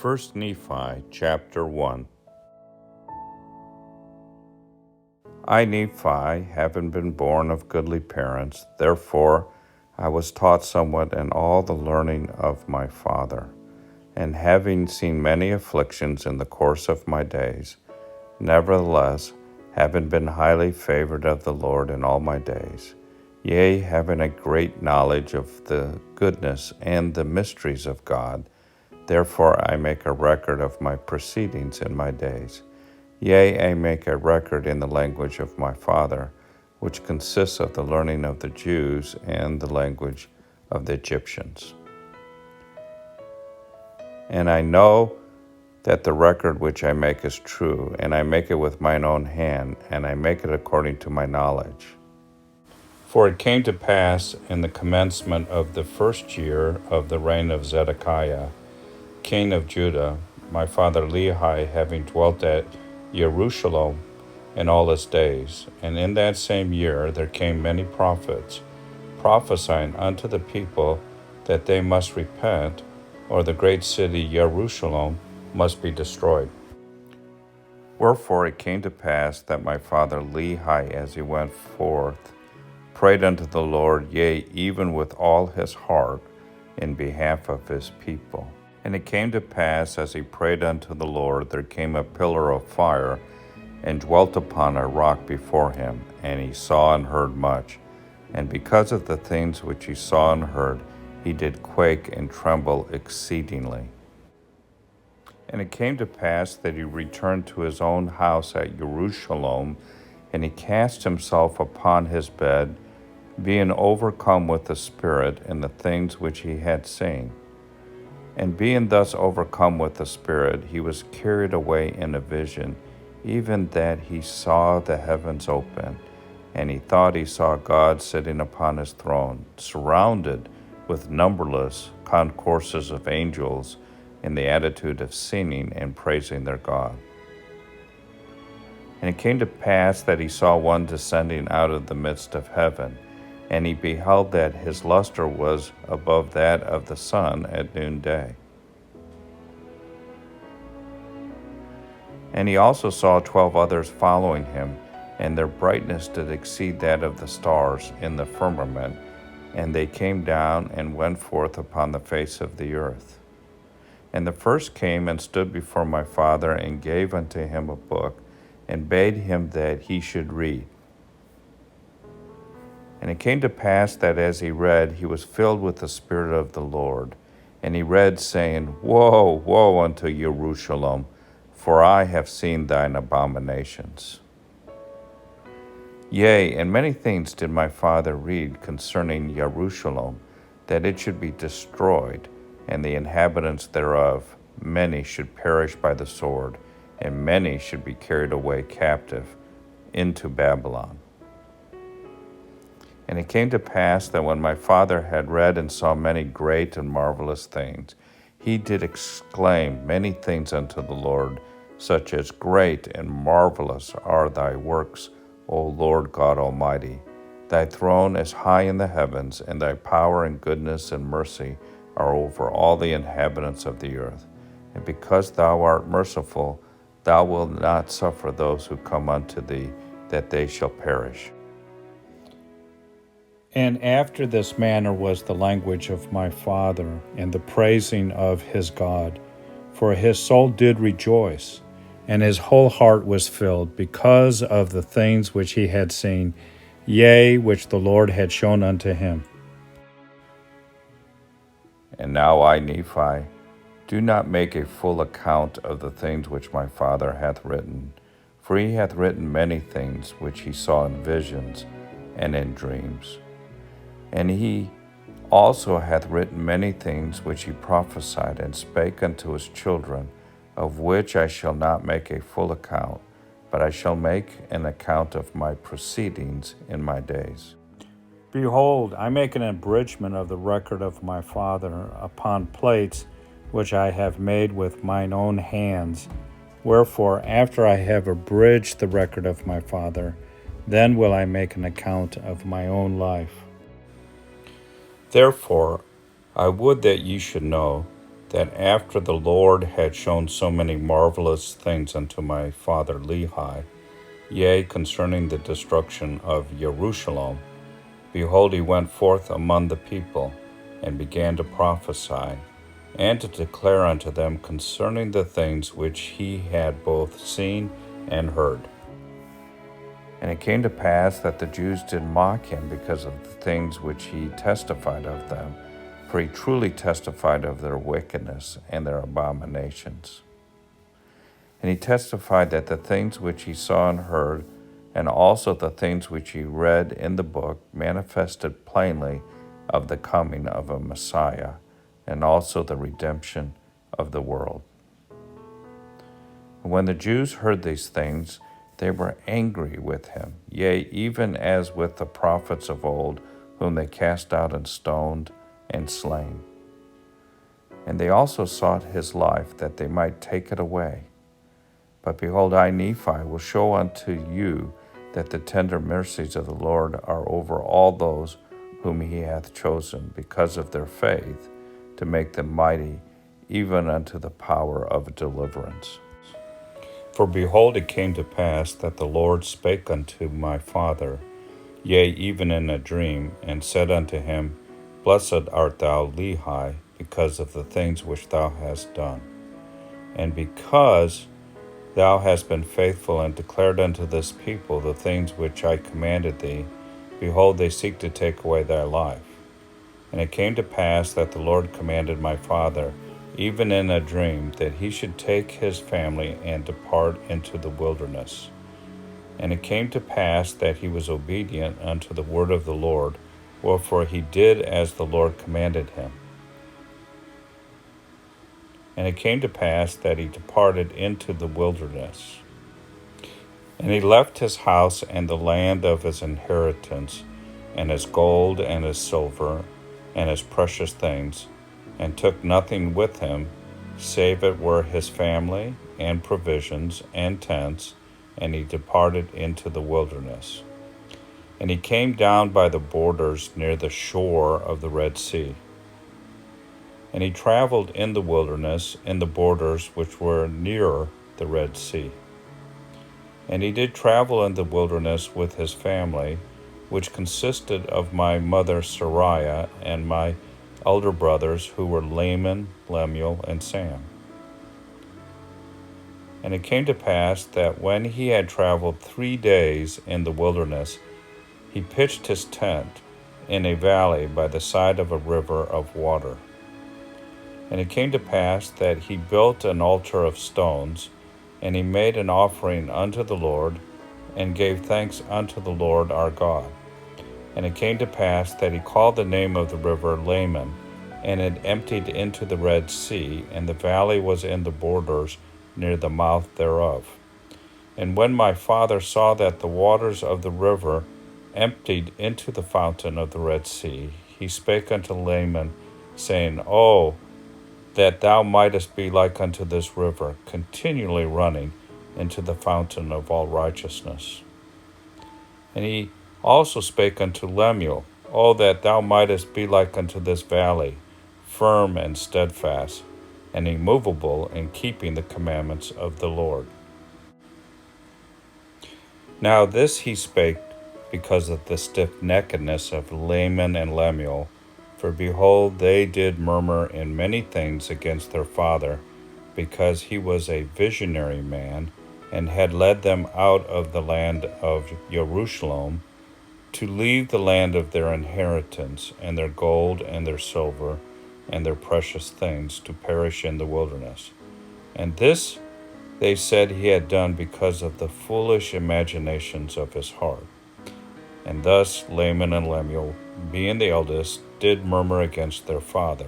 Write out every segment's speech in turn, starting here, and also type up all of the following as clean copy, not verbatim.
1 Nephi Chapter 1. I, Nephi, having been born of goodly parents, therefore I was taught somewhat in all the learning of my father, and having seen many afflictions in the course of my days, nevertheless, having been highly favored of the Lord in all my days, yea, having a great knowledge of the goodness and the mysteries of God, therefore I make a record of my proceedings in my days. Yea, I make a record in the language of my father, which consists of the learning of the Jews and the language of the Egyptians. And I know that the record which I make is true, and I make it with mine own hand, and I make it according to my knowledge. For it came to pass in the commencement of the first year of the reign of Zedekiah, king of Judah, my father Lehi, having dwelt at Jerusalem in all his days, and in that same year there came many prophets, prophesying unto the people that they must repent, or the great city Jerusalem must be destroyed. Wherefore it came to pass that my father Lehi, as he went forth, prayed unto the Lord, yea, even with all his heart, in behalf of his people. And it came to pass, as he prayed unto the Lord, there came a pillar of fire, and dwelt upon a rock before him, and he saw and heard much. And because of the things which he saw and heard, he did quake and tremble exceedingly. And it came to pass that he returned to his own house at Jerusalem, and he cast himself upon his bed, being overcome with the Spirit in the things which he had seen. And being thus overcome with the Spirit, he was carried away in a vision, even that he saw the heavens open, and he thought he saw God sitting upon his throne, surrounded with numberless concourses of angels in the attitude of singing and praising their God. And it came to pass that he saw one descending out of the midst of heaven, and he beheld that his luster was above that of the sun at noonday. And he also saw 12 others following him, and their brightness did exceed that of the stars in the firmament, and they came down and went forth upon the face of the earth. And the first came and stood before my father, and gave unto him a book, and bade him that he should read. And it came to pass that as he read, he was filled with the Spirit of the Lord. And he read, saying, Woe, woe unto Jerusalem, for I have seen thine abominations. Yea, and many things did my father read concerning Jerusalem, that it should be destroyed, and the inhabitants thereof, many should perish by the sword, and many should be carried away captive into Babylon. And it came to pass that when my father had read and saw many great and marvelous things, he did exclaim many things unto the Lord, such as great and marvelous are thy works, O Lord God Almighty. Thy throne is high in the heavens, and thy power and goodness and mercy are over all the inhabitants of the earth. And because thou art merciful, thou wilt not suffer those who come unto thee, that they shall perish. And after this manner was the language of my father, and the praising of his God. For his soul did rejoice, and his whole heart was filled, because of the things which he had seen, yea, which the Lord had shown unto him. And now I, Nephi, do not make a full account of the things which my father hath written, for he hath written many things which he saw in visions and in dreams. And he also hath written many things which he prophesied and spake unto his children, of which I shall not make a full account, but I shall make an account of my proceedings in my days. Behold, I make an abridgment of the record of my father upon plates which I have made with mine own hands. Wherefore, after I have abridged the record of my father, then will I make an account of my own life. Therefore, I would that ye should know that after the Lord had shown so many marvelous things unto my father Lehi, yea, concerning the destruction of Jerusalem, behold, he went forth among the people, and began to prophesy, and to declare unto them concerning the things which he had both seen and heard. And it came to pass that the Jews did mock him because of the things which he testified of them, for he truly testified of their wickedness and their abominations. And he testified that the things which he saw and heard, and also the things which he read in the book, manifested plainly of the coming of a Messiah, and also the redemption of the world. And when the Jews heard these things, they were angry with him, yea, even as with the prophets of old, whom they cast out and stoned and slain. And they also sought his life, that they might take it away. But behold, I, Nephi, will show unto you that the tender mercies of the Lord are over all those whom he hath chosen, because of their faith, to make them mighty, even unto the power of deliverance. For behold, it came to pass that the Lord spake unto my father, yea, even in a dream, and said unto him, Blessed art thou, Lehi, because of the things which thou hast done, and because thou hast been faithful and declared unto this people the things which I commanded thee. Behold, they seek to take away thy life. And it came to pass that the Lord commanded my father, even in a dream, that he should take his family and depart into the wilderness. And it came to pass that he was obedient unto the word of the Lord, wherefore he did as the Lord commanded him. And it came to pass that he departed into the wilderness. And he left his house and the land of his inheritance, and his gold and his silver, and his precious things, and took nothing with him, save it were his family, and provisions, and tents, and he departed into the wilderness. And he came down by the borders near the shore of the Red Sea. And he traveled in the wilderness, in the borders which were nearer the Red Sea. And he did travel in the wilderness with his family, which consisted of my mother Sariah, and my elder brothers, who were Laman, Lemuel, and Sam. And it came to pass that when he had traveled 3 days in the wilderness, he pitched his tent in a valley by the side of a river of water. And it came to pass that he built an altar of stones, and he made an offering unto the Lord, and gave thanks unto the Lord our God. And it came to pass that he called the name of the river Laman, and it emptied into the Red Sea, and the valley was in the borders near the mouth thereof. And when my father saw that the waters of the river emptied into the fountain of the Red Sea, he spake unto Laman, saying, Oh, that thou mightest be like unto this river, continually running into the fountain of all righteousness. And he also spake unto Lemuel, Oh, that thou mightest be like unto this valley, firm and steadfast, and immovable in keeping the commandments of the Lord. Now this he spake because of the stiff-neckedness of Laman and Lemuel, for behold, they did murmur in many things against their father, because he was a visionary man, and had led them out of the land of Jerusalem, to leave the land of their inheritance, and their gold and their silver, and their precious things, to perish in the wilderness. And this they said he had done because of the foolish imaginations of his heart. And thus Laman and Lemuel, being the eldest, did murmur against their father.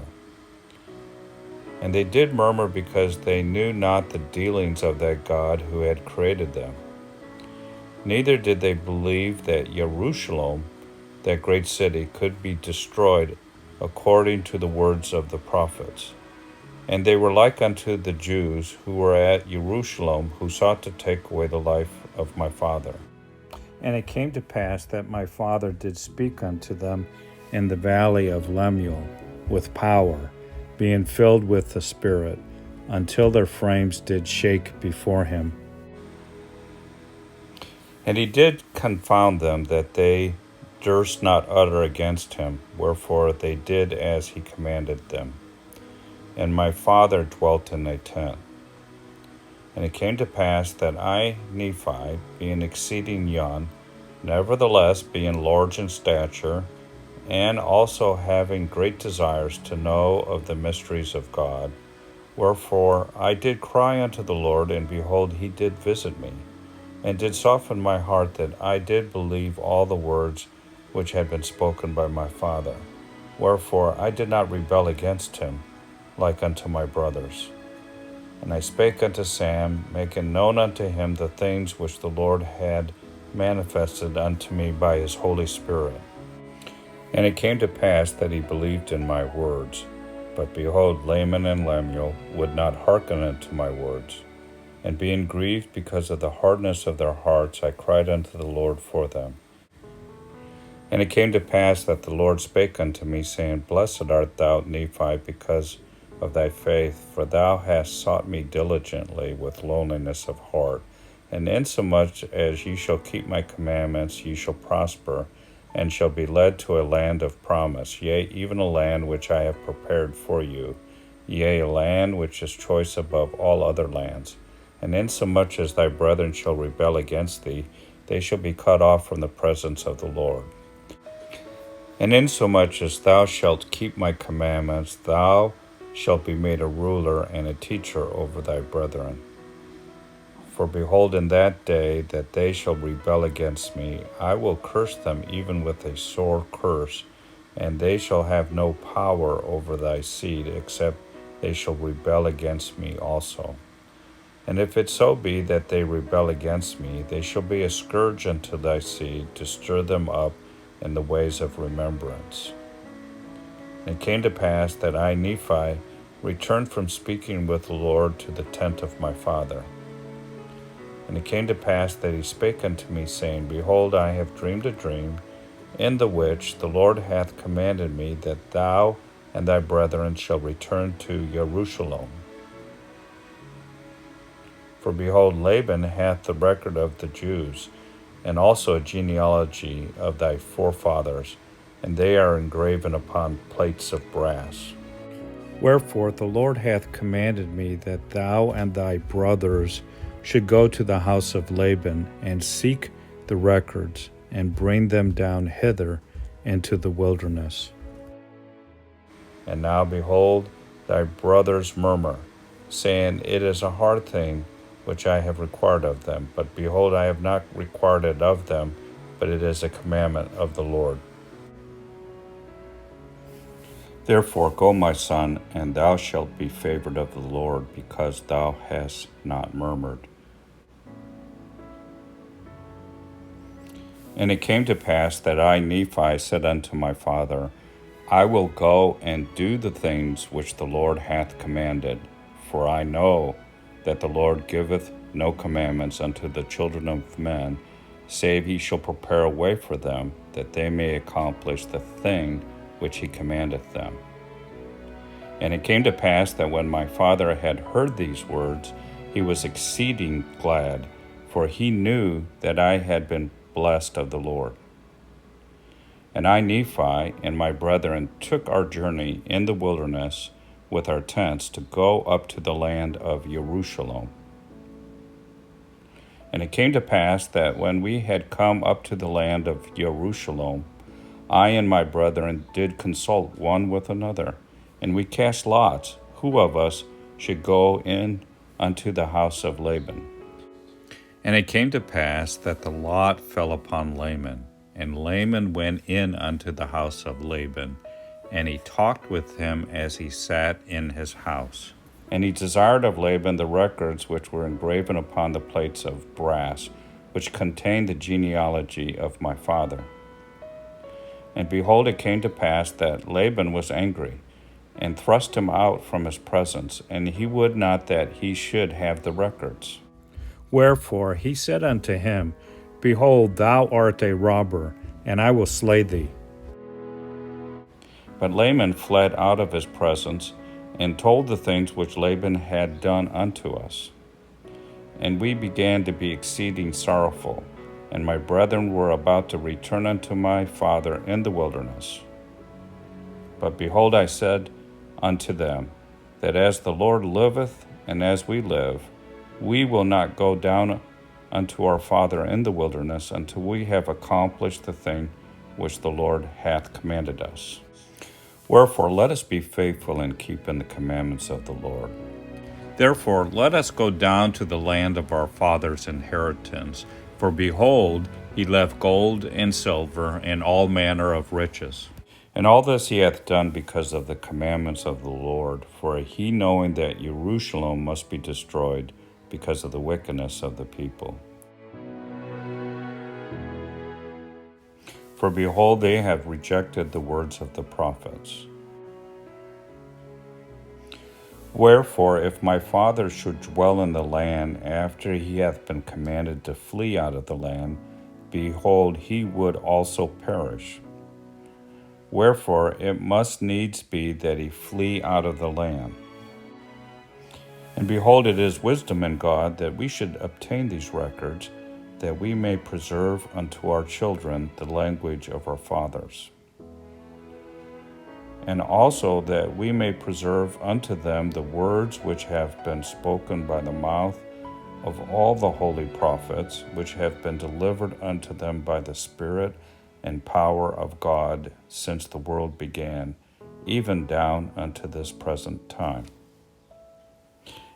And they did murmur because they knew not the dealings of that God who had created them. Neither did they believe that Jerusalem, that great city, could be destroyed according to the words of the prophets. And they were like unto the Jews who were at Jerusalem, who sought to take away the life of my father. And it came to pass that my father did speak unto them in the valley of Lemuel with power, being filled with the Spirit, until their frames did shake before him. And he did confound them, that they durst not utter against him, wherefore they did as he commanded them. And my father dwelt in a tent. And it came to pass that I, Nephi, being exceeding young, nevertheless being large in stature, and also having great desires to know of the mysteries of God, wherefore I did cry unto the Lord, and behold, he did visit me, and did soften my heart, that I did believe all the words which had been spoken by my father. Wherefore I did not rebel against him, like unto my brothers. And I spake unto Sam, making known unto him the things which the Lord had manifested unto me by his Holy Spirit. And it came to pass that he believed in my words. But behold, Laman and Lemuel would not hearken unto my words. And being grieved because of the hardness of their hearts, I cried unto the Lord for them. And it came to pass that the Lord spake unto me, saying, Blessed art thou, Nephi, because of thy faith, for thou hast sought me diligently with lowliness of heart. And insomuch as ye shall keep my commandments, ye shall prosper, and shall be led to a land of promise, yea, even a land which I have prepared for you, yea, a land which is choice above all other lands. And insomuch as thy brethren shall rebel against thee, they shall be cut off from the presence of the Lord. And insomuch as thou shalt keep my commandments, thou shalt be made a ruler and a teacher over thy brethren. For behold, in that day that they shall rebel against me, I will curse them even with a sore curse, and they shall have no power over thy seed, except they shall rebel against me also. And if it so be that they rebel against me, they shall be a scourge unto thy seed, to stir them up in the ways of remembrance. And it came to pass that I, Nephi, returned from speaking with the Lord to the tent of my father. And it came to pass that he spake unto me, saying, Behold, I have dreamed a dream, in the which the Lord hath commanded me that thou and thy brethren shall return to Jerusalem. For behold, Laban hath the record of the Jews, and also a genealogy of thy forefathers, and they are engraven upon plates of brass. Wherefore the Lord hath commanded me that thou and thy brothers should go to the house of Laban, and seek the records, and bring them down hither into the wilderness. And now behold, thy brothers murmur, saying, It is a hard thing which I have required of them. But behold, I have not required it of them, but it is a commandment of the Lord. Therefore go, my son, and thou shalt be favored of the Lord, because thou hast not murmured. And it came to pass that I, Nephi, said unto my father, I will go and do the things which the Lord hath commanded, for I know that the Lord giveth no commandments unto the children of men, save he shall prepare a way for them, that they may accomplish the thing which he commandeth them. And it came to pass that when my father had heard these words, he was exceeding glad, for he knew that I had been blessed of the Lord. And I, Nephi, and my brethren took our journey in the wilderness with our tents to go up to the land of Jerusalem. And it came to pass that when we had come up to the land of Jerusalem, I and my brethren did consult one with another, and we cast lots, who of us should go in unto the house of Laban. And it came to pass that the lot fell upon Laman, and Laman went in unto the house of Laban, and he talked with him as he sat in his house. And he desired of Laban the records which were engraven upon the plates of brass, which contained the genealogy of my father. And behold, it came to pass that Laban was angry, and thrust him out from his presence, and he would not that he should have the records. Wherefore he said unto him, Behold, thou art a robber, and I will slay thee. But Laman fled out of his presence, and told the things which Laban had done unto us. And we began to be exceeding sorrowful, and my brethren were about to return unto my father in the wilderness. But behold, I said unto them, that as the Lord liveth, and as we live, we will not go down unto our father in the wilderness until we have accomplished the thing which the Lord hath commanded us. Wherefore, let us be faithful in keeping the commandments of the Lord. Therefore, let us go down to the land of our father's inheritance. For behold, he left gold and silver and all manner of riches. And all this he hath done because of the commandments of the Lord, for he knowing that Jerusalem must be destroyed because of the wickedness of the people. For behold, they have rejected the words of the prophets. Wherefore, if my father should dwell in the land after he hath been commanded to flee out of the land, behold, he would also perish. Wherefore, it must needs be that he flee out of the land. And behold, it is wisdom in God that we should obtain these records, that we may preserve unto our children the language of our fathers. And also that we may preserve unto them the words which have been spoken by the mouth of all the holy prophets, which have been delivered unto them by the Spirit and power of God since the world began, even down unto this present time.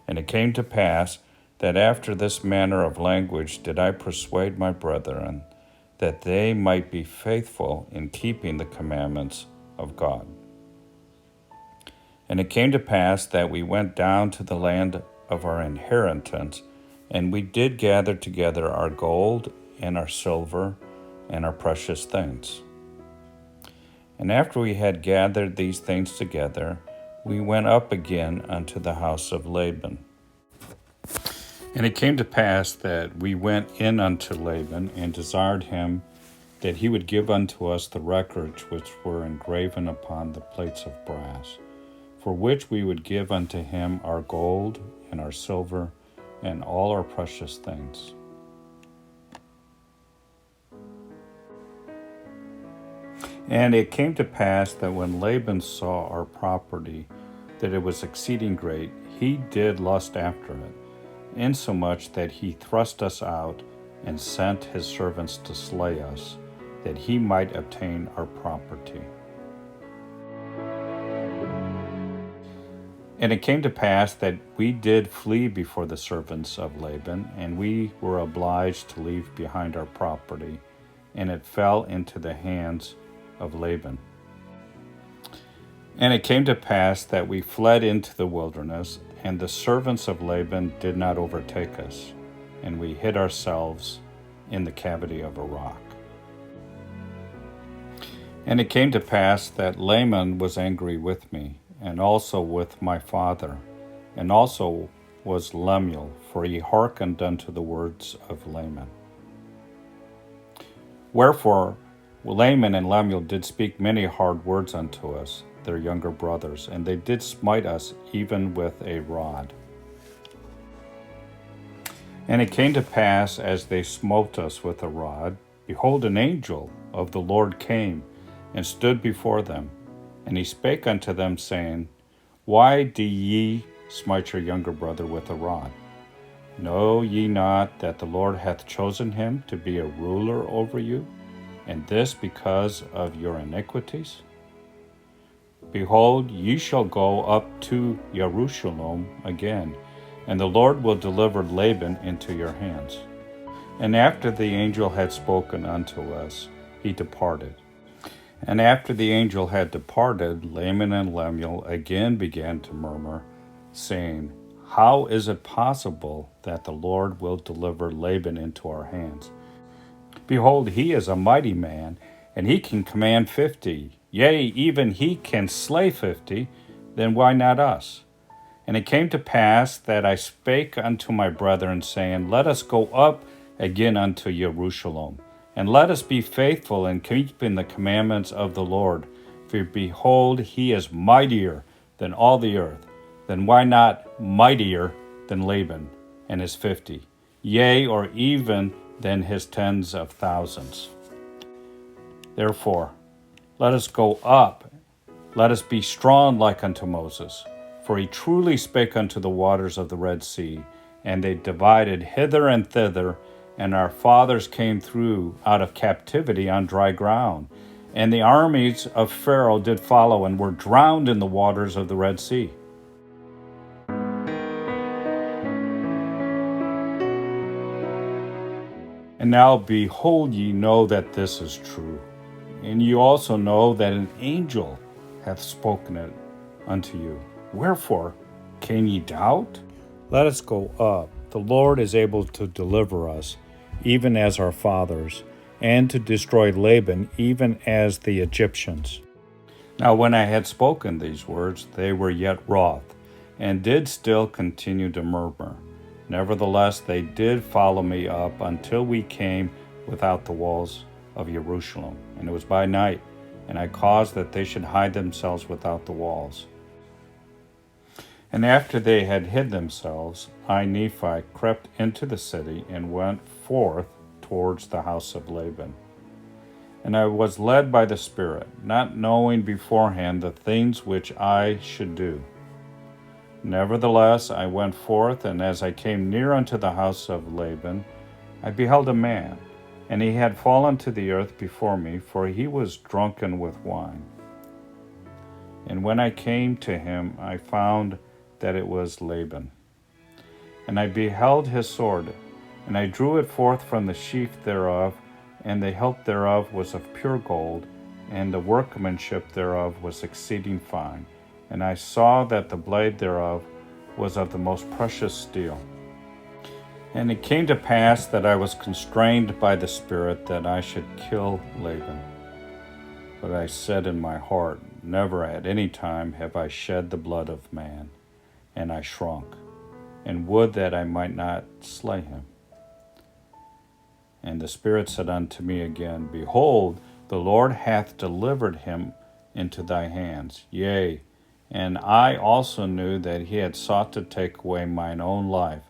And it came to pass that after this manner of language did I persuade my brethren, that they might be faithful in keeping the commandments of God. And it came to pass that we went down to the land of our inheritance, and we did gather together our gold and our silver and our precious things. And after we had gathered these things together, we went up again unto the house of Laban. And it came to pass that we went in unto Laban, and desired him that he would give unto us the records which were engraven upon the plates of brass, for which we would give unto him our gold and our silver and all our precious things. And it came to pass that when Laban saw our property, that it was exceeding great, he did lust after it, insomuch that he thrust us out and sent his servants to slay us, that he might obtain our property. And it came to pass that we did flee before the servants of Laban, and we were obliged to leave behind our property, and it fell into the hands of Laban. And it came to pass that we fled into the wilderness, and the servants of Laban did not overtake us, and we hid ourselves in the cavity of a rock. And it came to pass that Laman was angry with me, and also with my father, and also was Lemuel, for he hearkened unto the words of Laman. Wherefore Laman and Lemuel did speak many hard words unto us, their younger brothers, and they did smite us even with a rod. And it came to pass, as they smote us with a rod, behold, an angel of the Lord came and stood before them. And he spake unto them, saying, Why do ye smite your younger brother with a rod? Know ye not that the Lord hath chosen him to be a ruler over you, and this because of your iniquities? Behold, ye shall go up to Jerusalem again, and the Lord will deliver Laban into your hands. And after the angel had spoken unto us, he departed. And after the angel had departed, Laman and Lemuel again began to murmur, saying, How is it possible that the Lord will deliver Laban into our hands? Behold, he is a mighty man, and he can command 50, yea, even he can slay 50, then why not us? And it came to pass that I spake unto my brethren, saying, Let us go up again unto Jerusalem, and let us be faithful in keeping the commandments of the Lord. For behold, he is mightier than all the earth? Then why not mightier than Laban and his 50? Yea, or even than his tens of thousands? Therefore, let us go up, let us be strong like unto Moses. For he truly spake unto the waters of the Red Sea, and they divided hither and thither, and our fathers came through out of captivity on dry ground. And the armies of Pharaoh did follow, and were drowned in the waters of the Red Sea. And now behold, ye know that this is true. And ye also know that an angel hath spoken it unto you. Wherefore can ye doubt? Let us go up. The Lord is able to deliver us, even as our fathers, and to destroy Laban, even as the Egyptians. Now when I had spoken these words, they were yet wroth, and did still continue to murmur. Nevertheless, they did follow me up until we came without the walls of Jerusalem. And it was by night, and I caused that they should hide themselves without the walls. And after they had hid themselves, I, Nephi, crept into the city and went forth towards the house of Laban. And I was led by the Spirit, not knowing beforehand the things which I should do. Nevertheless, I went forth, and as I came near unto the house of Laban, I beheld a man, and he had fallen to the earth before me, for he was drunken with wine. And when I came to him, I found that it was Laban. And I beheld his sword, and I drew it forth from the sheath thereof, and the hilt thereof was of pure gold, and the workmanship thereof was exceeding fine. And I saw that the blade thereof was of the most precious steel. And it came to pass that I was constrained by the Spirit that I should kill Laban. But I said in my heart, never at any time have I shed the blood of man. And I shrunk, and would that I might not slay him. And the Spirit said unto me again, behold, the Lord hath delivered him into thy hands. Yea, and I also knew that he had sought to take away mine own life.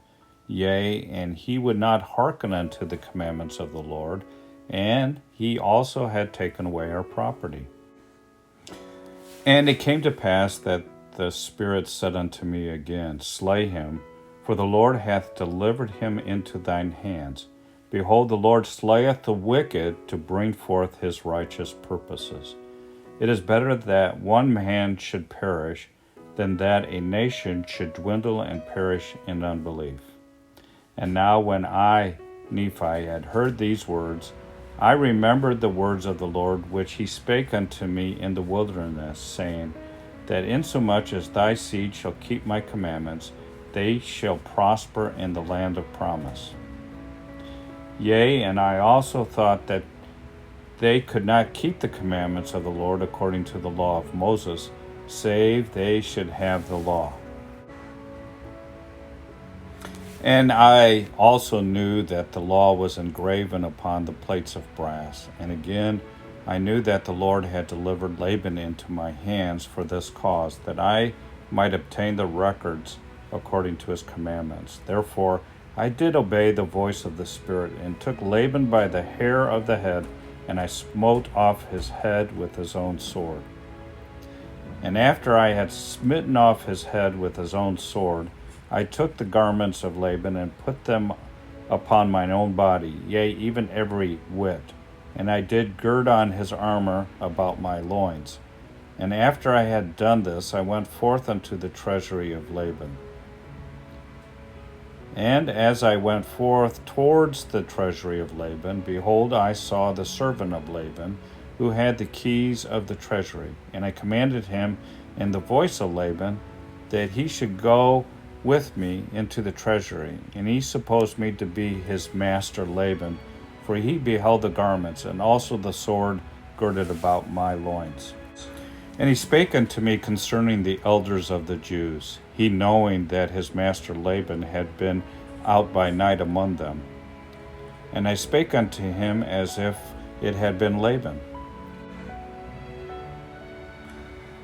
Yea, and he would not hearken unto the commandments of the Lord, and he also had taken away our property. And it came to pass that the Spirit said unto me again, slay him, for the Lord hath delivered him into thine hands. Behold, the Lord slayeth the wicked to bring forth his righteous purposes. It is better that one man should perish than that a nation should dwindle and perish in unbelief. And now when I, Nephi, had heard these words, I remembered the words of the Lord which he spake unto me in the wilderness, saying, that insomuch as thy seed shall keep my commandments, they shall prosper in the land of promise. Yea, and I also thought that they could not keep the commandments of the Lord according to the law of Moses, save they should have the law. And I also knew that the law was engraven upon the plates of brass. And again, I knew that the Lord had delivered Laban into my hands for this cause, that I might obtain the records according to his commandments. Therefore, I did obey the voice of the Spirit, and took Laban by the hair of the head, and I smote off his head with his own sword. And after I had smitten off his head with his own sword, I took the garments of Laban, and put them upon mine own body, yea, even every whit. And I did gird on his armor about my loins. And after I had done this, I went forth unto the treasury of Laban. And as I went forth towards the treasury of Laban, behold, I saw the servant of Laban, who had the keys of the treasury. And I commanded him in the voice of Laban that he should go with me into the treasury. And he supposed me to be his master Laban, for he beheld the garments, and also the sword girded about my loins. And he spake unto me concerning the elders of the Jews, he knowing that his master Laban had been out by night among them. And I spake unto him as if it had been Laban.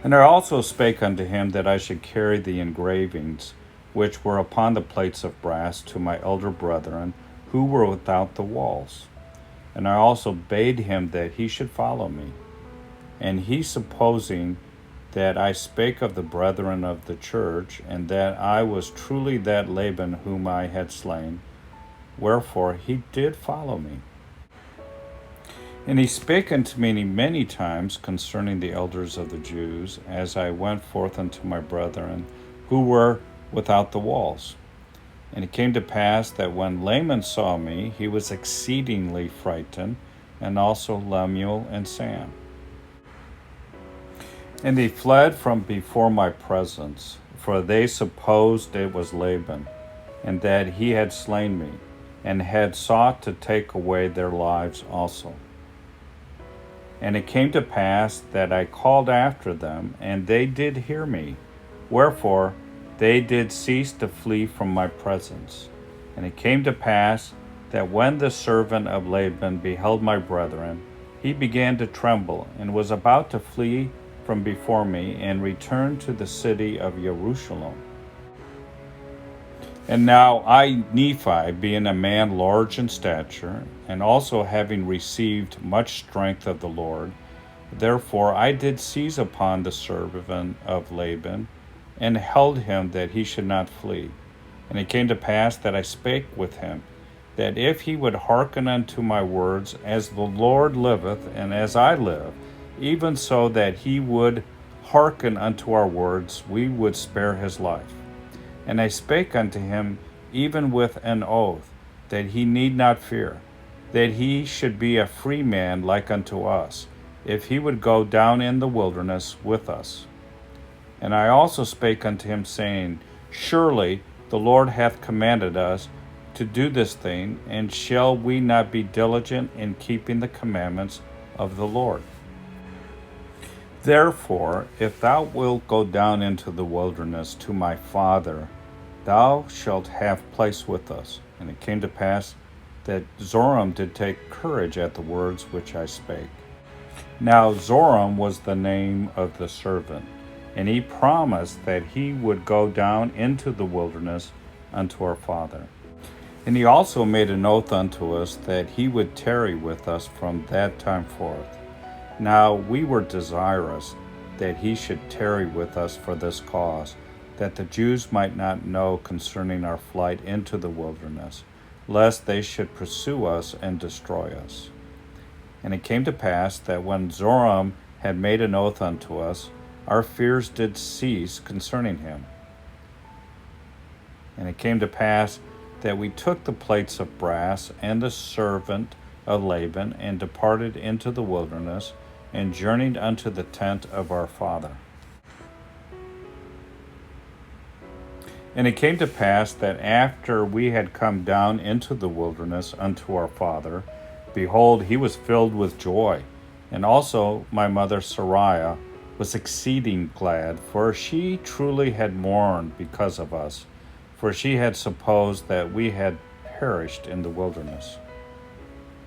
And I also spake unto him that I should carry the engravings which were upon the plates of brass to my elder brethren who were without the walls. And I also bade him that he should follow me. And he, supposing that I spake of the brethren of the church, and that I was truly that Laman whom I had slain, wherefore he did follow me. And he spake unto me many times concerning the elders of the Jews, as I went forth unto my brethren who were without the walls. And it came to pass that when Laman saw me, he was exceedingly frightened, and also Lemuel and Sam. And they fled from before my presence, for they supposed it was Laman, and that he had slain me, and had sought to take away their lives also. And it came to pass that I called after them, and they did hear me. Wherefore they did cease to flee from my presence. And it came to pass that when the servant of Laban beheld my brethren, he began to tremble, and was about to flee from before me, and returned to the city of Jerusalem. And now I, Nephi, being a man large in stature, and also having received much strength of the Lord, therefore I did seize upon the servant of Laban, and held him that he should not flee. And it came to pass that I spake with him, that if he would hearken unto my words, as the Lord liveth, and as I live, even so that he would hearken unto our words, we would spare his life. And I spake unto him even with an oath, that he need not fear, that he should be a free man like unto us, if he would go down in the wilderness with us. And I also spake unto him, saying, Surely the Lord hath commanded us to do this thing, and shall we not be diligent in keeping the commandments of the Lord? Therefore, if thou wilt go down into the wilderness to my father, thou shalt have place with us. And it came to pass that Zoram did take courage at the words which I spake. Now Zoram was the name of the servant, and he promised that he would go down into the wilderness unto our father. And he also made an oath unto us that he would tarry with us from that time forth. Now we were desirous that he should tarry with us for this cause, that the Jews might not know concerning our flight into the wilderness, lest they should pursue us and destroy us. And it came to pass that when Zoram had made an oath unto us, our fears did cease concerning him. And it came to pass that we took the plates of brass and the servant of Laban, and departed into the wilderness, and journeyed unto the tent of our father. And it came to pass that after we had come down into the wilderness unto our father, behold, he was filled with joy. And also my mother Sariah was exceeding glad, for she truly had mourned because of us, for she had supposed that we had perished in the wilderness.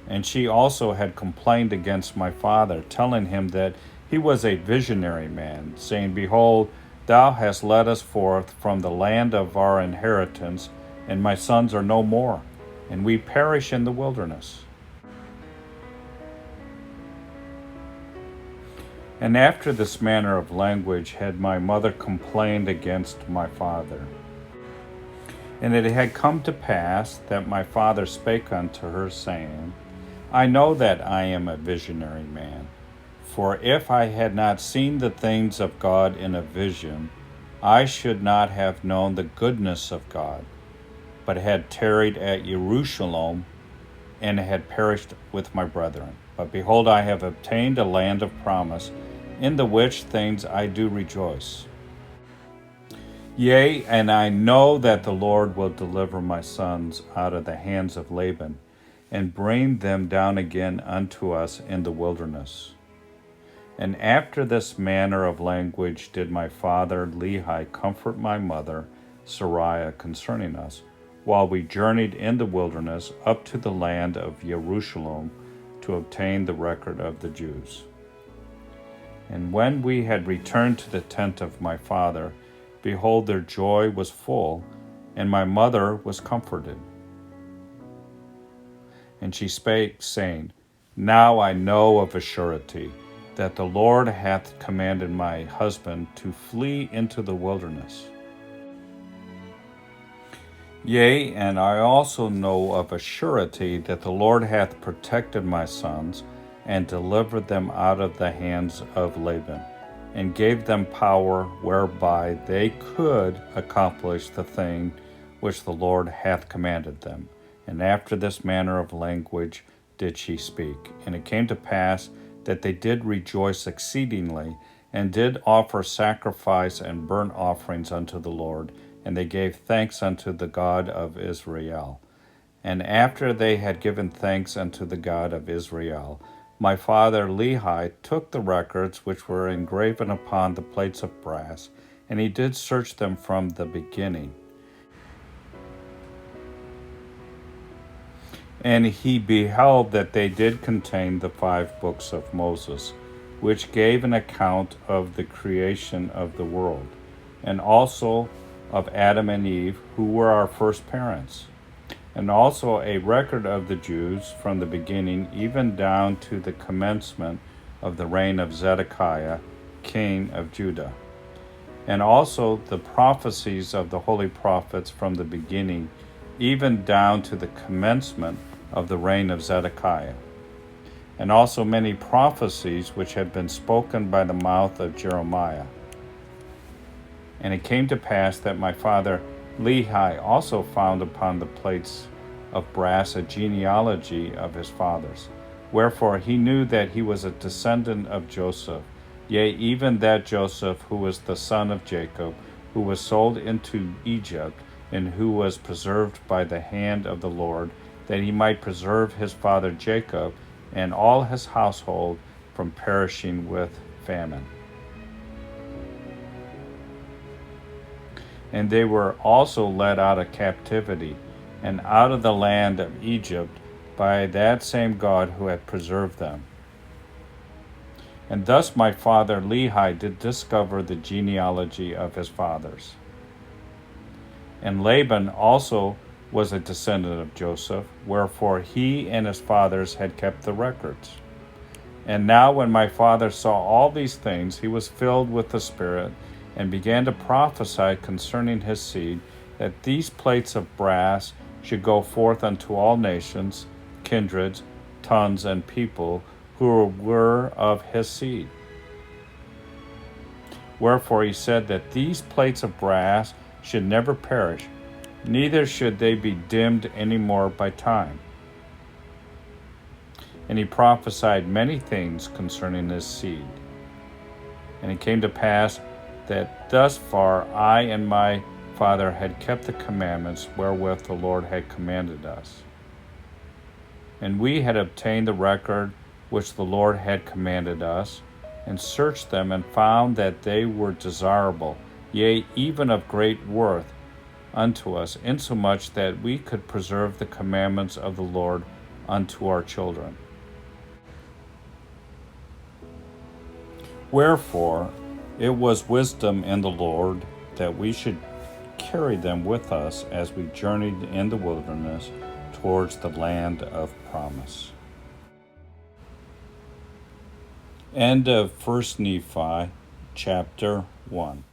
And she also had complained against my father, telling him that he was a visionary man, saying, Behold, thou hast led us forth from the land of our inheritance, and my sons are no more, and we perish in the wilderness. And after this manner of language had my mother complained against my father. And it had come to pass that my father spake unto her, saying, I know that I am a visionary man, for if I had not seen the things of God in a vision, I should not have known the goodness of God, but had tarried at Jerusalem, and had perished with my brethren. But behold, I have obtained a land of promise, in the which things I do rejoice. Yea, and I know that the Lord will deliver my sons out of the hands of Laban, and bring them down again unto us in the wilderness. And after this manner of language did my father Lehi comfort my mother Sariah concerning us, while we journeyed in the wilderness up to the land of Jerusalem to obtain the record of the Jews. And when we had returned to the tent of my father, behold, their joy was full, and my mother was comforted. And she spake, saying, Now I know of a surety that the Lord hath commanded my husband to flee into the wilderness. Yea, and I also know of a surety that the Lord hath protected my sons, and delivered them out of the hands of Laban, and gave them power whereby they could accomplish the thing which the Lord hath commanded them. And after this manner of language did she speak. And it came to pass that they did rejoice exceedingly, and did offer sacrifice and burnt offerings unto the Lord, and they gave thanks unto the God of Israel. And after they had given thanks unto the God of Israel, my father Lehi took the records which were engraven upon the plates of brass, and he did search them from the beginning. And he beheld that they did contain the 5 books of Moses, which gave an account of the creation of the world, and also of Adam and Eve, who were our first parents, and also a record of the Jews from the beginning even down to the commencement of the reign of Zedekiah, king of Judah, and also the prophecies of the holy prophets from the beginning even down to the commencement of the reign of Zedekiah, and also many prophecies which had been spoken by the mouth of Jeremiah. And it came to pass that my father Lehi also found upon the plates of brass a genealogy of his fathers. Wherefore he knew that he was a descendant of Joseph, yea, even that Joseph who was the son of Jacob, who was sold into Egypt, and who was preserved by the hand of the Lord, that he might preserve his father Jacob and all his household from perishing with famine. And they were also led out of captivity, and out of the land of Egypt, by that same God who had preserved them. And thus my father Lehi did discover the genealogy of his fathers. And Laban also was a descendant of Joseph, wherefore he and his fathers had kept the records. And now when my father saw all these things, he was filled with the Spirit, and began to prophesy concerning his seed, that these plates of brass should go forth unto all nations, kindreds, tongues, and people who were of his seed. Wherefore he said that these plates of brass should never perish, neither should they be dimmed any more by time. And he prophesied many things concerning his seed. And it came to pass that thus far I and my father had kept the commandments wherewith the Lord had commanded us. And we had obtained the record which the Lord had commanded us, and searched them, and found that they were desirable, yea, even of great worth unto us, insomuch that we could preserve the commandments of the Lord unto our children. Wherefore it was wisdom in the Lord that we should carry them with us as we journeyed in the wilderness towards the land of promise. End of 1 Nephi, chapter 1.